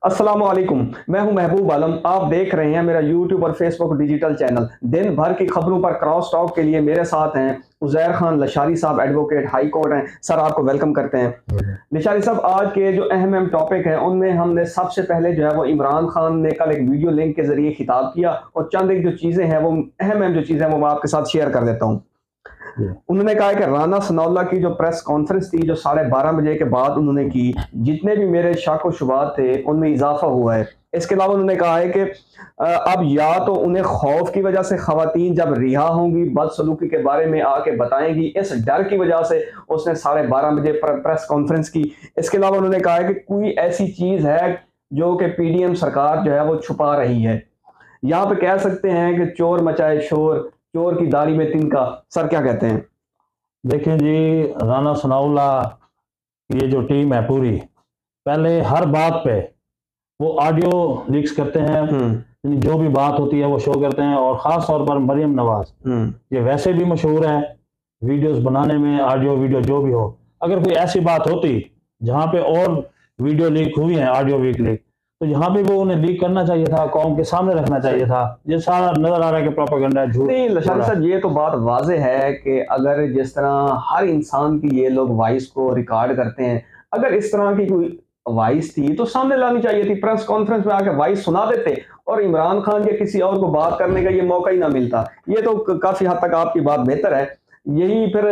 السلام علیکم، میں ہوں محبوب عالم۔ آپ دیکھ رہے ہیں میرا یوٹیوب اور فیس بک ڈیجیٹل چینل۔ دن بھر کی خبروں پر کراس ٹاک کے لیے میرے ساتھ ہیں عزیر خان لشاری صاحب، ایڈوکیٹ ہائی کورٹ ہیں۔ سر آپ کو ویلکم کرتے ہیں۔ لشاری صاحب، آج کے جو اہم ٹاپک ہیں ان میں ہم نے سب سے پہلے جو ہے وہ عمران خان نے کل ایک ویڈیو لنک کے ذریعے خطاب کیا، اور چند ایک جو چیزیں ہیں وہ اہم جو چیزیں ہیں وہ میں آپ کے ساتھ شیئر کر دیتا ہوں۔ انہوں نے کہا کہ رانا ثناءاللہ کی جو پریس کانفرنس تھی جو 12:30 بجے کے بعد انہوں نے کی، جتنے بھی میرے شک و شبہات تھے ان میں اضافہ ہوا ہے۔ اس کے علاوہ انہوں نے کہا ہے کہ اب یا تو انہیں خوف کی وجہ سے خواتین جب رہا ہوں گی بدسلوکی کے بارے میں آ کے بتائیں گی، اس ڈر کی وجہ سے اس نے 12:30 بجے پریس کانفرنس کی۔ اس کے علاوہ انہوں نے کہا ہے کہ کوئی ایسی چیز ہے جو کہ پی ڈی ایم سرکار جو ہے وہ چھپا رہی ہے۔ یہاں پہ کہہ سکتے ہیں کہ چور مچائے شور، چور کی داڑھی میں تنکا۔ سر کیا کہتے ہیں؟ دیکھیں جی، رانا ثناءاللہ یہ جو ٹیم ہے پوری، پہلے ہر بات پہ وہ آڈیو لیکس کرتے ہیں، یعنی جو بھی بات ہوتی ہے وہ شو کرتے ہیں، اور خاص طور پر مریم نواز یہ ویسے بھی مشہور ہے ویڈیوز بنانے میں، آڈیو ویڈیو جو بھی ہو۔ اگر کوئی ایسی بات ہوتی جہاں پہ اور ویڈیو لیک ہوئی ہیں، آڈیو ویک لیک، تو یہاں پہ وہ انہیں لیک کرنا چاہیے تھا، قوم کے سامنے رکھنا چاہیے تھا۔ یہ سارا نظر آ رہا ہے کہ پروپیگنڈا ہے، جھوٹ۔ نہیں لشاری صاحب، یہ تو بات واضح ہے کہ اگر جس طرح ہر انسان کی یہ لوگ وائس کو ریکارڈ کرتے ہیں، اگر اس طرح کی کوئی وائس تھی تو سامنے لانی چاہیے تھی، پریس کانفرنس میں آ کے وائس سنا دیتے اور عمران خان یا کسی اور کو بات کرنے کا یہ موقع ہی نہ ملتا۔ یہ تو کافی حد تک آپ کی بات بہتر ہے۔ یہی پھر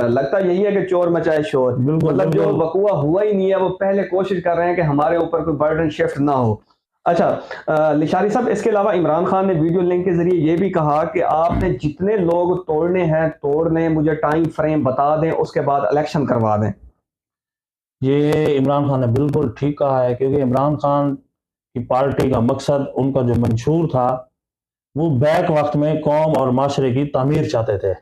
لگتا یہی ہے کہ چور مچائے شور، مطلب جو وقوع ہوا ہی نہیں ہے وہ پہلے کوشش کر رہے ہیں کہ ہمارے اوپر کوئی برڈن شفٹ نہ ہو۔ اچھا لشاری صاحب، اس کے علاوہ عمران خان نے ویڈیو لنک کے ذریعے یہ بھی کہا کہ آپ نے جتنے لوگ توڑنے ہیں توڑ لیں، مجھے ٹائم فریم بتا دیں، اس کے بعد الیکشن کروا دیں۔ یہ عمران خان نے بالکل ٹھیک کہا ہے، کیونکہ عمران خان کی پارٹی کا مقصد، ان کا جو منشور تھا، وہ بیک وقت میں قوم اور معاشرے کی تعمیر چاہتے تھے،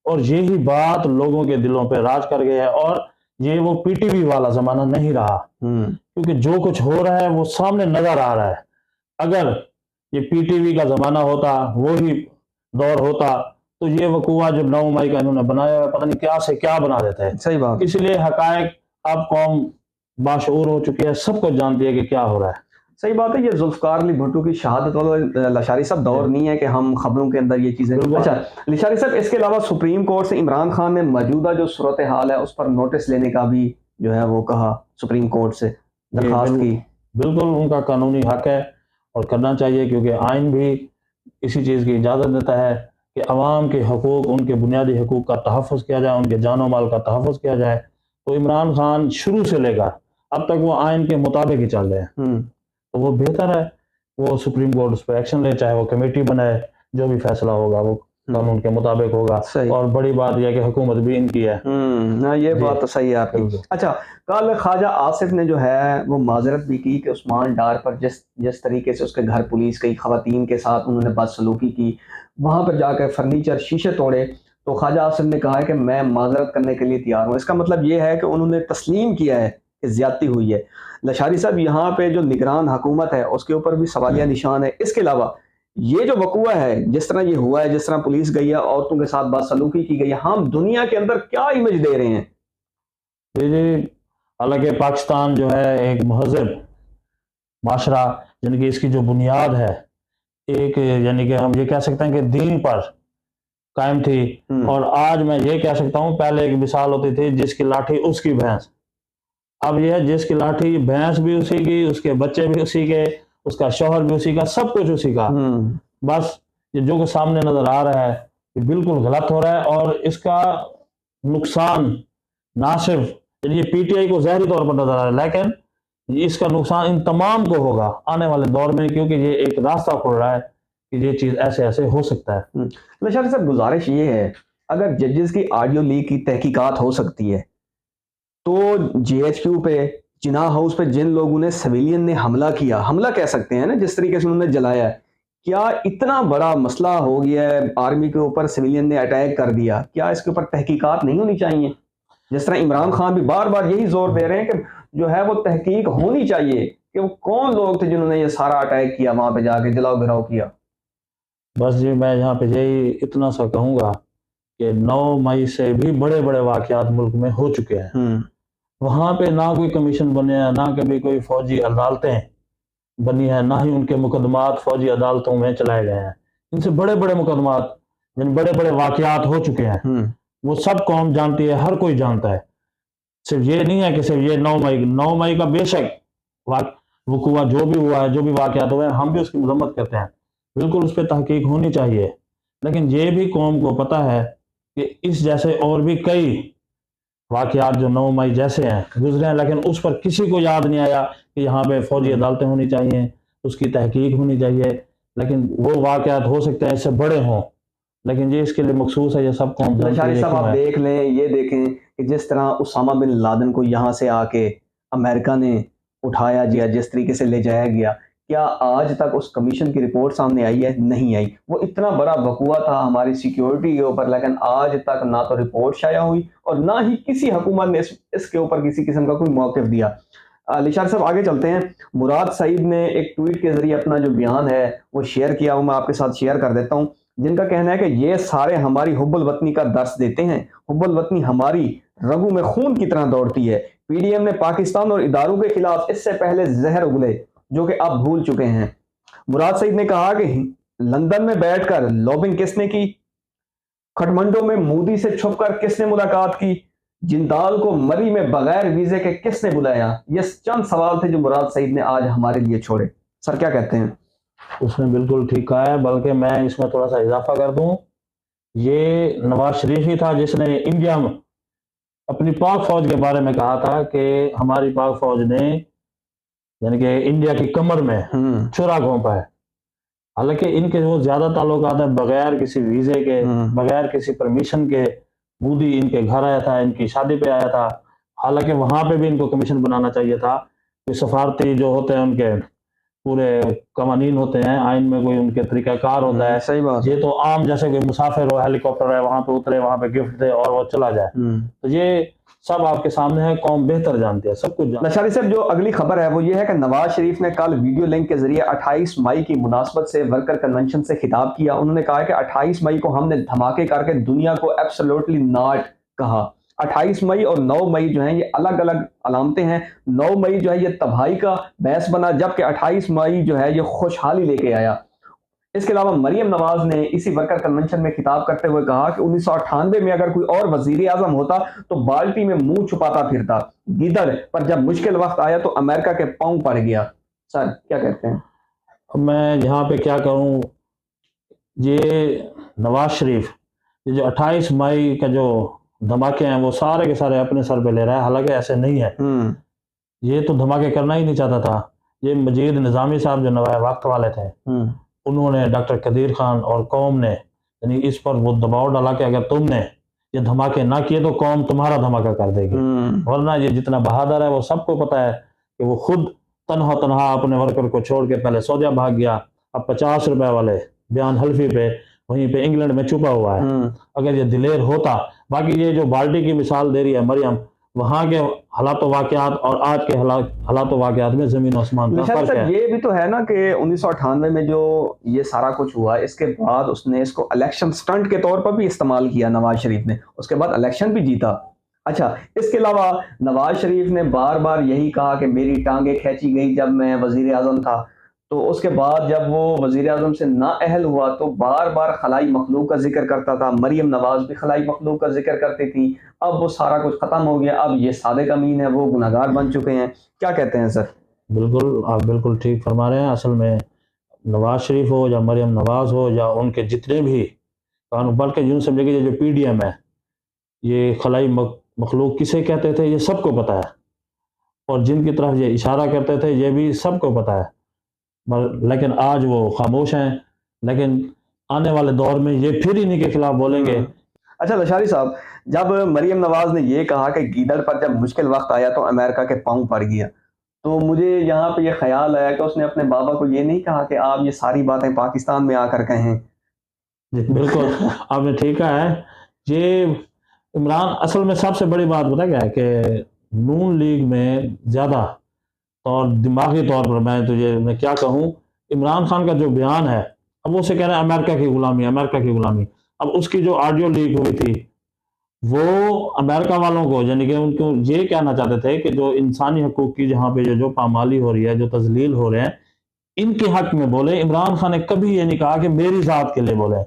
اور یہی بات لوگوں کے دلوں پہ راج کر گئی ہے۔ اور یہ وہ پی ٹی وی والا زمانہ نہیں رہا، کیونکہ جو کچھ ہو رہا ہے وہ سامنے نظر آ رہا ہے۔ اگر یہ پی ٹی وی کا زمانہ ہوتا، وہی دور ہوتا، تو یہ وقوع جب 9 مئی کا انہوں نے بنایا ہے، پتہ نہیں کیا سے کیا بنا دیتے ہیں۔ صحیح بات۔ اس لیے حقائق اب قوم باشعور ہو چکی ہے، سب کو جانتی ہے کہ کیا ہو رہا ہے۔ صحیح بات ہے۔ یہ ذوالفقار علی بھٹو کی شہادت والا لشاری صاحب دور نہیں ہے کہ ہم خبروں کے اندر یہ چیزیں۔ اچھا لشاری صاحب، اس کے علاوہ سپریم کورٹ سے عمران خان نے موجودہ جو صورتحال ہے اس پر نوٹس لینے کا بھی جو ہے وہ کہا، سپریم کورٹ سے درخواست کی۔ بالکل ان کا قانونی حق ہے اور کرنا چاہیے، کیونکہ آئین بھی اسی چیز کی اجازت دیتا ہے کہ عوام کے حقوق، ان کے بنیادی حقوق کا تحفظ کیا جائے، ان کے جان و مال کا تحفظ کیا جائے۔ تو عمران خان شروع سے لے کر اب تک وہ آئین کے مطابق ہی چل رہے ہیں، تو وہ بہتر ہے وہ سپریم کورٹ اس پہ ایکشن لے، چاہے وہ کمیٹی بنائے، جو بھی فیصلہ ہوگا وہ قانون کے مطابق ہوگا۔ اور بڑی بات یہ ہے کہ حکومت بھی ان کی ہے۔ یہ بات تو صحیح ہے آپ کی۔ اچھا، کل خواجہ آصف نے جو ہے وہ معذرت بھی کی کہ عثمان ڈار پر جس طریقے سے اس کے گھر پولیس کئی خواتین کے ساتھ انہوں نے بدسلوکی کی، وہاں پر جا کے فرنیچر شیشے توڑے، تو خواجہ آصف نے کہا ہے کہ میں معذرت کرنے کے لیے تیار ہوں۔ اس کا مطلب یہ ہے کہ انہوں نے تسلیم کیا ہے کہ زیادتی ہوئی ہے۔ لشاری صاحب، یہاں پہ جو نگران حکومت ہے اس کے اوپر بھی سوالیہ نشان ہے۔ اس کے علاوہ یہ جو وقوع ہے، جس طرح یہ ہوا ہے، جس طرح پولیس گئی ہے، عورتوں کے ساتھ بدسلوکی کی گئی ہے، ہم دنیا کے اندر کیا امیج دے رہے ہیں؟ جی، حالانکہ پاکستان جو ہے ایک مہذب معاشرہ، یعنی کہ اس کی جو بنیاد ہے ایک، یعنی کہ ہم یہ کہہ سکتے ہیں کہ دین پر قائم تھی، اور آج میں یہ کہہ سکتا ہوں، پہلے ایک مثال ہوتی تھی جس کی لاٹھی اس کی بھینس، اب یہ ہے جس کی لاٹھی بھینس بھی اسی کی، اس کے بچے بھی اسی کے، اس کا شوہر بھی اسی کا، سب کچھ اسی کا۔ بس یہ جو کچھ سامنے نظر آ رہا ہے یہ بالکل غلط ہو رہا ہے، اور اس کا نقصان نہ صرف یہ پی ٹی آئی کو ظاہری طور پر نظر آ رہا ہے، لیکن اس کا نقصان ان تمام کو ہوگا آنے والے دور میں، کیونکہ یہ ایک راستہ کھل رہا ہے کہ یہ چیز ایسے ایسے ہو سکتا ہے۔ لشاری صاحب، گزارش یہ ہے، اگر ججز کی آڈیو لیک کی تحقیقات ہو سکتی ہے تو جے ایچ کیو پہ، جناح ہاؤس پہ جن لوگوں نے سویلین نے حملہ کیا، حملہ کہہ سکتے ہیں نا، جس طریقے سے انہوں نے جلایا ہے، کیا اتنا بڑا مسئلہ ہو گیا ہے آرمی کے اوپر، سویلین نے اٹیک کر دیا، کیا اس کے اوپر تحقیقات نہیں ہونی چاہیے؟ جس طرح عمران خان بھی بار بار یہی زور دے رہے ہیں کہ جو ہے وہ تحقیق ہونی چاہیے کہ وہ کون لوگ تھے جنہوں نے یہ سارا اٹیک کیا، وہاں پہ جا کے جلاؤ گھراؤ کیا۔ بس جی، میں یہاں پہ یہی اتنا سا کہوں گا کہ 9 مئی سے بھی بڑے بڑے واقعات ملک میں ہو چکے ہیں، وہاں پہ نہ کوئی کمیشن بنے، نہ کبھی کوئی فوجی عدالتیں بنی ہے، نہ ہی ان کے مقدمات فوجی عدالتوں میں چلائے گئے ہیں. ان سے بڑے بڑے مقدمات، یعنی بڑے بڑے واقعات ہو چکے ہیں، وہ سب قوم جانتی ہے، ہر کوئی جانتا ہے. صرف یہ نہیں ہے کہ صرف یہ 9 مئی کا بے شک وقوع جو بھی ہوا ہے، جو بھی واقعات ہوئے ہیں، ہم بھی اس کی مذمت کرتے ہیں، بالکل اس پہ تحقیق ہونی چاہیے. لیکن یہ بھی قوم کو پتہ ہے کہ اس جیسے اور بھی کئی واقعات جو 9 مئی جیسے ہیں گزرے ہیں، لیکن اس پر کسی کو یاد نہیں آیا کہ یہاں پہ فوجی عدالتیں ہونی چاہیے، اس کی تحقیق ہونی چاہیے. لیکن وہ واقعات ہو سکتے ہیں اس سے بڑے ہوں، لیکن یہ اس کے لیے مخصوص ہے، یہ سب قوم جانتی لشاری ہے. صاحب آپ دیکھ لیں، یہ دیکھیں کہ جس طرح اسامہ بن لادن کو یہاں سے آ کے امریکہ نے اٹھایا گیا، جس طریقے سے لے جایا گیا، کیا آج تک اس کمیشن کی رپورٹ سامنے آئی ہے؟ نہیں آئی. وہ اتنا بڑا وقوع تھا ہماری سیکیورٹی کے اوپر، لیکن آج تک نہ تو رپورٹ شائع ہوئی اور نہ ہی کسی حکومت نے اس کے اوپر کسی قسم کا کوئی موقف دیا. لشار صاحب آگے چلتے ہیں. مراد سعید نے ایک ٹویٹ کے ذریعے اپنا جو بیان ہے وہ شیئر کیا، وہ میں آپ کے ساتھ شیئر کر دیتا ہوں، جن کا کہنا ہے کہ یہ سارے ہماری حب الوطنی کا درس دیتے ہیں. حب الوطنی ہماری رگوں میں خون کی طرح دوڑتی ہے. پی ڈی ایم نے پاکستان اور اداروں کے خلاف اس سے پہلے زہر اگلے جو کہ اب بھول چکے ہیں. مراد سعید نے کہا کہ لندن میں بیٹھ کر لوبنگ کس نے کی، کھٹمنڈو میں مودی سے چھپ کر کس نے ملاقات کی، جندال کو مری میں بغیر ویزے کے کس نے بلایا. یہ چند سوال تھے جو مراد سعید نے آج ہمارے لیے چھوڑے. سر کیا کہتے ہیں؟ اس نے بالکل ٹھیک کہا ہے، بلکہ میں اس میں تھوڑا سا اضافہ کر دوں. یہ نواز شریف ہی تھا جس نے انڈیا میں اپنی پاک فوج کے بارے میں کہا تھا کہ ہماری پاک فوج نے یعنی کہ انڈیا کی کمر میں چھرا گھونپا ہے. حالانکہ ان کے وہ زیادہ تعلقات ہیں بغیر کسی ویزے کے، بغیر کسی پرمیشن کے. مودی ان کے گھر آیا تھا، ان کی شادی پہ آیا تھا، حالانکہ وہاں پہ بھی ان کو کمیشن بنانا چاہیے تھا. کہ سفارتی جو ہوتے ہیں ان کے پورے قوانین ہوتے ہیں، آئین میں کوئی ان کے طریقہ کار ہوتا ہے. صحیح بات. یہ تو عام جیسے کوئی مسافر ہو، ہیلی کاپٹر ہے، وہاں پہ اترے، وہاں پہ گفٹ دے اور وہ چلا جائے. تو یہ سب آپ کے سامنے ہے، قوم بہتر جانتی ہے، سب کچھ جانتی ہے. لشاری صاحب جو اگلی خبر ہے وہ یہ ہے کہ نواز شریف نے کل ویڈیو لنک کے ذریعے 28 مئی کی مناسبت سے ورکر کنونشن سے خطاب کیا. انہوں نے کہا کہ 28 مئی کو ہم نے دھماکے کر کے دنیا کو ایبسولوٹلی ناٹ کہا. 28 مئی اور 9 مئی جو ہیں یہ الگ الگ علامتیں ہیں. 9 مئی جو ہے یہ تباہی کا باعث بنا، جبکہ 28 مئی جو ہے یہ خوشحالی لے کے آیا. اس کے علاوہ مریم نواز نے اسی ورکر کنونشن میں خطاب کرتے ہوئے کہا کہ 1998 میں اگر کوئی اور وزیر اعظم ہوتا تو بالٹی میں منہ چھپاتا پھرتا، گیدڑ، پر جب مشکل وقت آیا تو امریکہ کے پاؤں پڑ گیا. سر کیا کہتے ہیں؟ میں یہاں پہ کیا کہوں، یہ نواز شریف یہ جو 28 مئی کا جو دھماکے ہیں وہ سارے کے سارے اپنے سر پہ لے رہا ہے، حالانکہ ایسے نہیں ہے. یہ تو دھماکے کرنا ہی نہیں چاہتا تھا. یہ مجید نظامی صاحب جو نوائے وقت والے تھے، انہوں نے ڈاکٹر قدیر خان اور قوم نے یعنی اس پر وہ دباؤ ڈالا کہ اگر تم نے یہ دھماکے نہ کیے تو قوم تمہارا دھماکہ کر دے گی. ورنہ یہ جتنا بہادر ہے وہ سب کو پتہ ہے کہ وہ خود تنہا اپنے ورکر کو چھوڑ کے پہلے سعودیہ بھاگ گیا، اب 50 روپے والے بیان حلفی پہ وہیں پہ انگلینڈ میں چھپا ہوا ہے. اگر یہ دلیر ہوتا، باقی یہ جو بالٹی کی مثال دے رہی ہے مریم، وہاں کے حالات و واقعات اور آج کے حالات و واقعات میں زمین و آسمان کا فرق ہے. یہ بھی تو ہے نا کہ 1998 میں جو یہ سارا کچھ ہوا، اس کے بعد اس نے اس کو الیکشن سٹنٹ کے طور پر بھی استعمال کیا نواز شریف نے، اس کے بعد الیکشن بھی جیتا. اچھا، اس کے علاوہ نواز شریف نے بار بار یہی کہا کہ میری ٹانگیں کھینچی گئی جب میں وزیر اعظم تھا. تو اس کے بعد جب وہ وزیر اعظم سے نااہل ہوا تو بار بار خلائی مخلوق کا ذکر کرتا تھا. مریم نواز بھی خلائی مخلوق کا ذکر کرتی تھی. اب وہ سارا کچھ ختم ہو گیا، اب یہ صادق امین ہے، وہ گناہگار بن چکے ہیں. کیا کہتے ہیں سر؟ بالکل، آپ بالکل ٹھیک فرما رہے ہیں. اصل میں نواز شریف ہو یا مریم نواز ہو یا ان کے جتنے بھی قانون، بلکہ یوں سمجھے کہ یہ جو پی ڈی ایم ہے، یہ خلائی مخلوق کسے کہتے تھے یہ سب کو پتہ ہے، اور جن کی طرف یہ اشارہ کرتے تھے یہ بھی سب کو پتہ ہے. لیکن آج وہ خاموش ہیں، لیکن آنے والے دور میں یہ پھر انہی کے خلاف بولیں گے. اچھا لشاری صاحب، جب مریم نواز نے یہ کہا کہ گیدڑ پر جب مشکل وقت آیا تو امریکہ کے پاؤں پڑ گیا، تو مجھے یہاں پہ یہ خیال آیا کہ اس نے اپنے بابا کو یہ نہیں کہا کہ آپ یہ ساری باتیں پاکستان میں آ کر کہیں. بالکل آپ نے ٹھیک کہا ہے. یہ عمران اصل میں سب سے بڑی بات بتا کیا ہے کہ نون لیگ میں زیادہ اور دماغی طور پر میں کیا کہوں، عمران خان کا جو بیان ہے، اب وہ سے کہہ رہے ہیں امریکہ کی غلامی، امریکہ کی غلامی. اب اس کی جو آڈیو لیک ہوئی تھی وہ امریکہ والوں کو یعنی کہ ان کو یہ کہنا چاہتے تھے کہ جو انسانی حقوق کی جہاں پہ جو پامالی ہو رہی ہے، جو تذلیل ہو رہے ہیں، ان کے حق میں بولے. عمران خان نے کبھی یہ نہیں کہا کہ میری ذات کے لیے بولے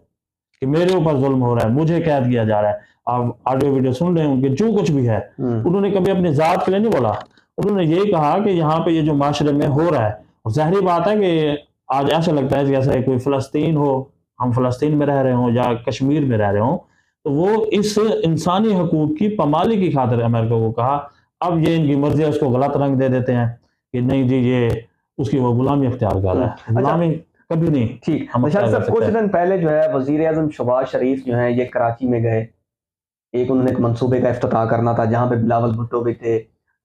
کہ میرے اوپر ظلم ہو رہا ہے, مجھے قید کیا جا رہا ہے. آپ آڈیو ویڈیو سن رہے ہوں کہ جو کچھ بھی ہے انہوں نے کبھی اپنی ذات کے لیے نہیں بولا. انہوں نے یہی کہا کہ یہاں پہ یہ جو معاشرے میں ہو رہا ہے, اور ظاہری بات ہے کہ آج ایسا لگتا ہے جیسے کوئی فلسطین ہو, ہم فلسطین میں رہ رہے ہوں یا کشمیر میں رہ رہے ہوں, تو وہ اس انسانی حقوق کی پامالی کی خاطر امریکہ کو کہا. اب یہ ان کی مرضی ہے, اس کو غلط رنگ دے دیتے ہیں کہ نہیں جی یہ اس کی وہ غلامی اختیار کر رہا ہے. غلامی کبھی نہیں. ٹھیک, نشاد صاحب کچھ دن پہلے جو ہے وزیر اعظم شہباز شریف جو ہیں یہ کراچی میں گئے. ایک انہوں نے ایک منصوبے کا افتتاح کرنا تھا جہاں پہ بلاول بھٹو بھی تھے,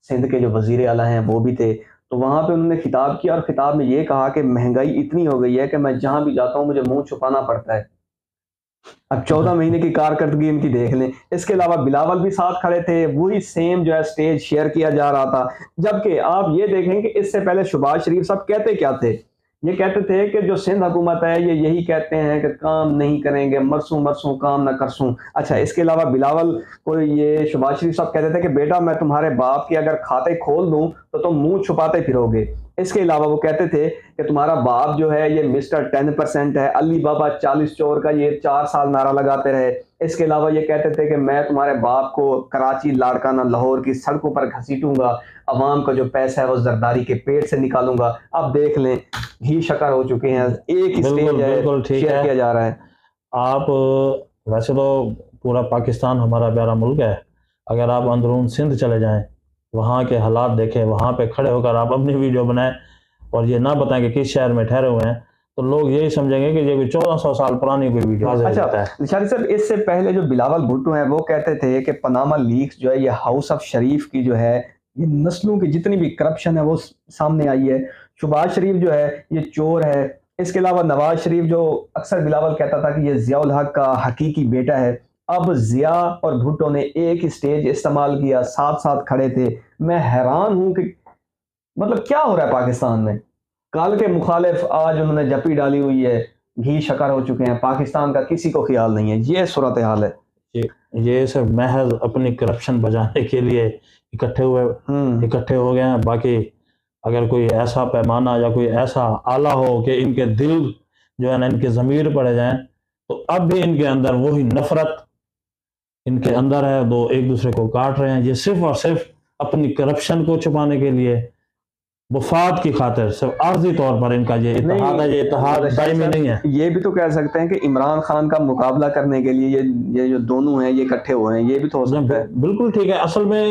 سندھ کے جو وزیر اعلیٰ ہیں وہ بھی تھے. تو وہاں پہ انہوں نے خطاب کیا اور خطاب میں یہ کہا کہ مہنگائی اتنی ہو گئی ہے کہ میں جہاں بھی جاتا ہوں مجھے منہ چھپانا پڑتا ہے. اب 14 مہینے کی کارکردگی ان کی دیکھ لیں. اس کے علاوہ بلاول بھی ساتھ کھڑے تھے, وہی سیم جو ہے سٹیج شیئر کیا جا رہا تھا. جبکہ آپ یہ دیکھیں کہ اس سے پہلے شہباز شریف صاحب کہتے کیا تھے, یہ کہتے تھے کہ جو سندھ حکومت ہے یہ یہی کہتے ہیں کہ کام نہیں کریں گے, مرسوں کام نہ کرسوں. اچھا, اس کے علاوہ بلاول کو یہ شہباز شریف صاحب کہتے تھے کہ بیٹا میں تمہارے باپ کے اگر کھاتے کھول دوں تو تم منہ چھپاتے پھرو گے. اس کے علاوہ وہ کہتے تھے کہ تمہارا باپ جو ہے یہ مسٹر 10% ہے, علی بابا 40 چور کا یہ 4 سال نعرہ لگاتے رہے. اس کے علاوہ یہ کہتے تھے کہ میں تمہارے باپ کو کراچی, لاڑکانہ, لاہور کی سڑکوں پر گھسیٹوں گا, عوام کا جو پیسہ ہے وہ زرداری کے پیٹ سے نکالوں گا. اب دیکھ لیں گھی شکر ہو چکے ہیں, ایک ہی سٹیج ہے شیئر کیا جا رہا ہے. آپ ویسے تو پورا پاکستان ہمارا پیارا ملک ہے, اگر آپ اندرون سندھ چلے جائیں, وہاں کے حالات دیکھیں, وہاں پہ کھڑے ہو کر آپ اپنی ویڈیو بنائیں اور یہ نہ بتائیں کہ کس شہر میں ٹھہرے ہوئے ہیں, تو لوگ یہی سمجھیں گے کہ یہ کوئی 1400 سال پرانی کوئی ویڈیو. اچھا لشاری صاحب, اس سے پہلے جو بلاول بھٹو ہیں وہ کہتے تھے کہ پاناما لیکس جو ہے یہ ہاؤس آف شریف کی جو ہے یہ نسلوں کی جتنی بھی کرپشن ہے وہ سامنے آئی ہے. شہباز شریف جو ہے یہ چور ہے. اس کے علاوہ نواز شریف جو اکثر بلاول کہتا تھا کہ یہ ضیاء الحق کا حقیقی بیٹا ہے. اب ضیاء اور بھٹو نے ایک ہی سٹیج استعمال کیا, ساتھ ساتھ کھڑے تھے. میں حیران ہوں کہ مطلب کیا ہو رہا ہے پاکستان میں. کال کے مخالف آج انہوں نے جپی ڈالی ہوئی ہے, گھی شکر ہو چکے ہیں, پاکستان کا کسی کو خیال نہیں ہے. یہ صورتحال ہے. یہ سب محض اپنی کرپشن بجانے کے لیے اکٹھے ہو گئے ہیں. باقی اگر کوئی ایسا پیمانہ یا کوئی ایسا آلہ ہو کہ ان کے دل جو ہے نا ان کے ضمیر پڑے جائیں, تو اب بھی ان کے اندر وہی نفرت ان کے اندر ہے, وہ ایک دوسرے کو کاٹ رہے ہیں. یہ صرف اور صرف اپنی کرپشن کو چھپانے کے لیے, وفات کی خاطر, صرف عارضی طور پر ان کا یہ اتحاد ہے. یہ اتحاد دائمی نہیں ہے. یہ بھی تو کہہ سکتے ہیں کہ عمران خان کا مقابلہ کرنے کے لیے یہ جو دونوں ہیں یہ اکٹھے ہوئے ہیں, یہ بھی تو ہو سکتا ہے. بالکل ٹھیک ہے. اصل میں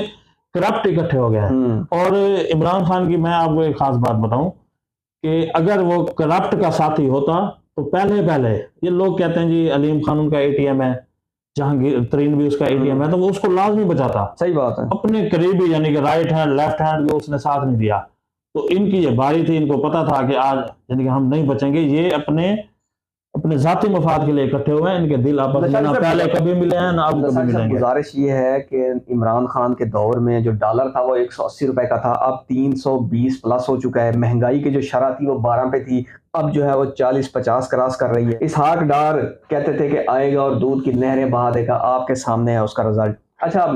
کرپٹ اکٹھے ہو گئے ہیں. اور عمران خان کی میں آپ کو ایک خاص بات بتاؤں کہ اگر وہ کرپٹ کا ساتھی ہوتا تو پہلے یہ لوگ کہتے ہیں جی علیم خان ان کا ATM ہے, جہانگیر ترین بھی اس کا ATM ہے, تو وہ اس کو لازمی بچاتا. صحیح بات ہے. اپنے قریبی یعنی کہ رائٹ ہینڈ لیفٹ ہینڈ اس نے ساتھ نہیں دیا. تو ان کی یہ باری تھی, ان کو پتا تھا کہ آج یعنی کہ ہم نہیں بچیں گے. یہ اپنے ذاتی مفاد کے لیے اکٹھے ہوئے ہیں. ان کے دل آپس میں نہ پہلے کبھی ملے ہیں نہ اب کبھی ملیں گے. گزارش یہ ہے کہ عمران خان کے دور میں جو ڈالر تھا وہ 180 روپے کا تھا, اب 320 پلس ہو چکا ہے. مہنگائی کی جو شرح تھی وہ 12 پہ تھی, اب جو ہے وہ 40-50 کراس کر رہی ہے. اسحاق ڈار کہتے تھے کہ آئے گا اور دودھ کی نہریں بہا دے گا. آپ کے سامنے ہے اس کا رزلٹ. اچھا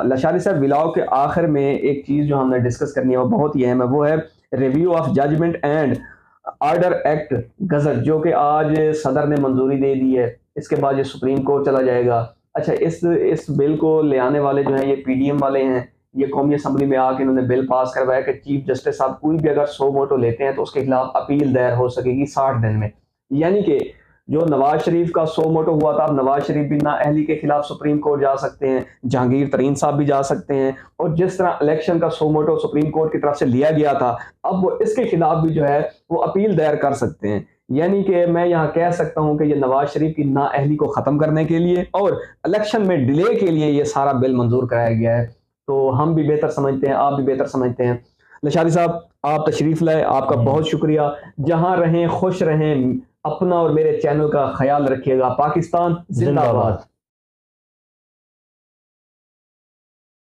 لشاری صاحب, ولاگ کے آخر میں ایک چیز جو ہم نے ڈسکس کرنی ہے وہ بہت ہی اہم ہے, وہ ہے review of judgement and order act gazette, جو کہ آج صدر نے منظوری دے دی ہے. اس کے بعد یہ سپریم کورٹ چلا جائے گا. اچھا, اس بل کو لے آنے والے جو ہیں یہ PDM والے ہیں. یہ قومی اسمبلی میں آ کے انہوں نے بل پاس کروایا کہ چیف جسٹس صاحب کوئی بھی اگر 100 ووٹو لیتے ہیں تو اس کے خلاف اپیل دائر ہو سکے گی 60 دن میں. یعنی کہ جو نواز شریف کا 100 ووٹو ہوا تھا, اب نواز شریف بھی نااہلی کے خلاف سپریم کورٹ جا سکتے ہیں, جہانگیر ترین صاحب بھی جا سکتے ہیں. اور جس طرح الیکشن کا 100 ووٹو سپریم کورٹ کی طرف سے لیا گیا تھا, اب وہ اس کے خلاف بھی جو ہے وہ اپیل دائر کر سکتے ہیں. یعنی کہ میں یہاں کہہ سکتا ہوں کہ یہ نواز شریف کی نااہلی کو ختم کرنے کے لیے اور الیکشن میں ڈیلے کے لیے یہ سارا بل منظور کرایا گیا ہے. تو ہم بھی بہتر سمجھتے ہیں, آپ بھی بہتر سمجھتے ہیں. لشاری صاحب آپ تشریف لائے, آپ کا بہت شکریہ. جہاں رہیں خوش رہیں, اپنا اور میرے چینل کا خیال رکھیے گا. پاکستان زندہ باد.